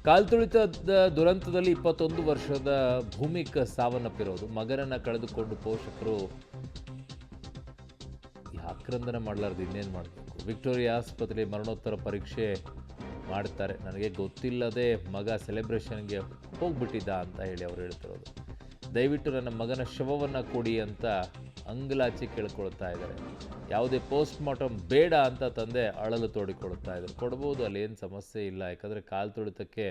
ಕಾಲ್ತುಳಿತದ ದುರಂತದಲ್ಲಿ 21 ವರ್ಷದ ಭೂಮಿಕ ಸಾವನ್ನಪ್ಪಿರೋದು. ಮಗನನ್ನ ಕಳೆದುಕೊಂಡು ಪೋಷಕರು ಈ ಆಕ್ರಂದನ ಮಾಡಲಾರ್ದು ಇನ್ನೇನು ಮಾಡಬೇಕು. ವಿಕ್ಟೋರಿಯಾ ಆಸ್ಪತ್ರೆ ಮರಣೋತ್ತರ ಪರೀಕ್ಷೆ ಮಾಡ್ತಾರೆ. ನನಗೆ ಗೊತ್ತಿಲ್ಲದೆ ಮಗ ಸೆಲೆಬ್ರೇಷನ್ಗೆ ಹೋಗ್ಬಿಟ್ಟಿದ್ದ ಅಂತ ಹೇಳಿ ಅವರು ಹೇಳ್ತಿರೋದು. ದಯವಿಟ್ಟು ನನ್ನ ಮಗನ ಶವವನ್ನು ಕೊಡಿ ಅಂತ ಅಂಗಲಾಚಿ ಕೇಳ್ಕೊಳ್ತಾ ಇದ್ದಾರೆ. ಯಾವುದೇ ಪೋಸ್ಟ್ ಮಾರ್ಟಮ್ ಬೇಡ ಅಂತ ತಂದೆ ಅಳಲು ತೋಡಿಕೊಳ್ತಾ ಇದ್ದಾರೆ. ಕೊಡ್ಬೋದು, ಅಲ್ಲಿ ಏನು ಸಮಸ್ಯೆ ಇಲ್ಲ, ಯಾಕಂದರೆ ಕಾಲು ತುಳಿತಕ್ಕೆ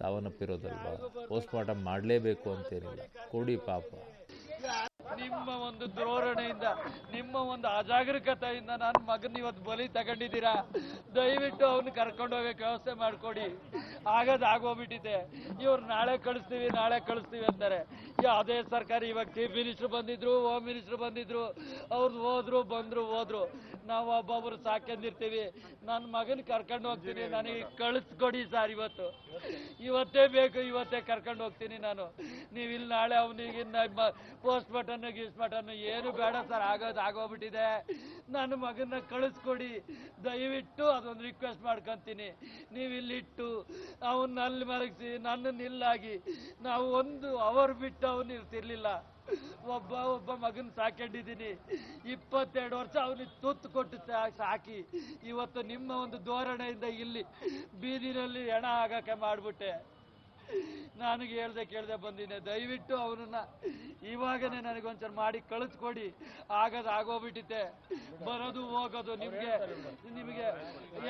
ಸಾವನ್ನಪ್ಪಿರೋದಲ್ವ, ಪೋಸ್ಟ್ ಮಾರ್ಟಮ್ ಮಾಡಲೇಬೇಕು ಅಂತೇನಿಲ್ಲ. ಕೊಡಿ ಪಾಪ. ನಿಮ್ಮ ಒಂದು ಧೋರಣೆಯಿಂದ, ನಿಮ್ಮ ಒಂದು ಅಜಾಗರೂಕತೆಯಿಂದ ನನ್ನ ಮಗನ ಇವತ್ತು ಬಲಿ ತಗೊಂಡಿದ್ದೀರಾ. ದಯವಿಟ್ಟು ಅವನು ಕರ್ಕೊಂಡು ಹೋಗಕ್ಕೆ ವ್ಯವಸ್ಥೆ ಮಾಡಿಕೊಡಿ. ಆಗೋಗ್ಬಿಟ್ಟಿದೆ. ಇವ್ರು ನಾಳೆ ಕಳಿಸ್ತೀವಿ ಅಂತಾರೆ. ಅದೇ ಸರ್ಕಾರ ಇವಾಗ ಚೀಫ್ ಮಿನಿಸ್ಟರ್ ಬಂದಿದ್ರು, ಹೋಮ್ ಮಿನಿಸ್ಟರ್ ಬಂದಿದ್ರು, ಅವ್ರು ಹೋದ್ರು. ನಾವು ಒಬ್ಬೊಬ್ರು ಸಾಕೊಂಡಿರ್ತೀವಿ. ನನ್ನ ಮಗನ ಕರ್ಕೊಂಡು ಹೋಗ್ತೀನಿ, ನನಗೆ ಕಳಿಸ್ಕೊಡಿ ಸರ್. ಇವತ್ತೇ ಬೇಕು, ಇವತ್ತೇ ಕರ್ಕೊಂಡು ಹೋಗ್ತೀನಿ ನಾನು. ನೀವು ಇಲ್ಲಿ ನಾಳೆ ಅವನಿಗೆ ಪೋಸ್ಟ್ ಮಾರ್ಟಮ್ ಏನು ಬೇಡ ಸರ್. ಆಗೋಗ್ಬಿಟ್ಟಿದೆ. ನನ್ನ ಮಗನ ಕಳಿಸ್ಕೊಡಿ ದಯವಿಟ್ಟು. ಅದೊಂದು ರಿಕ್ವೆಸ್ಟ್ ಮಾಡ್ಕೊಂತೀನಿ. ನೀವು ಇಲ್ಲಿಟ್ಟು ಅವನ್ನಲ್ಲಿ ಮಲಗಿಸಿ ನನ್ನನ್ನು ಇಲ್ಲಾಗಿ ನಾವು 1 ಅವರ್ ಬಿಟ್ಟು ಅವನು ಇರ್ತಿರ್ಲಿಲ್ಲ. ಒಬ್ಬ ಮಗನ ಸಾಕೊಂಡಿದ್ದೀನಿ. 22 ವರ್ಷ ಅವನಿಗೆ ತುತ್ತು ಕೊಟ್ಟು ಸಾಕಿ ಇವತ್ತು ನಿಮ್ಮ ಒಂದು ಧೋರಣೆಯಿಂದ ಇಲ್ಲಿ ಬೀದಿನಲ್ಲಿ ಹೆಣ ಆಗಕ್ಕೆ ಮಾಡ್ಬಿಟ್ಟೆ. ನನಗೆ ಕೇಳ್ದೆ ಬಂದಿನಿ. ದಯವಿಟ್ಟು ಅವನನ್ನ ಇವಾಗನೇ ನನಗೊಂಚೂರು ಮಾಡಿ ಕಳಿಸ್ಕೊಡಿ. ಆಗೋಗ್ಬಿಟ್ಟಿದೆ. ಬರೋದು ಹೋಗೋದು ನಿಮಗೆ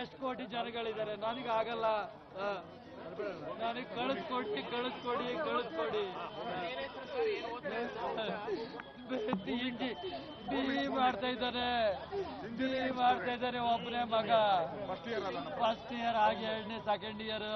ಎಷ್ಟು ಕೋಟಿ ಜನಗಳಿದ್ದಾರೆ, ನನಗೆ ಆಗಲ್ಲ. ನನಗೆ ಕಳಿಸ್ಕೊಡಿ. ಬಿ ಮಾಡ್ತಾ ಇದ್ದಾನೆ ಒಬ್ಬನೇ ಮಗ. ಫಸ್ಟ್ ಇಯರ್ ಆಗಿ 2ನೇ ಸೆಕೆಂಡ್ ಇಯರ್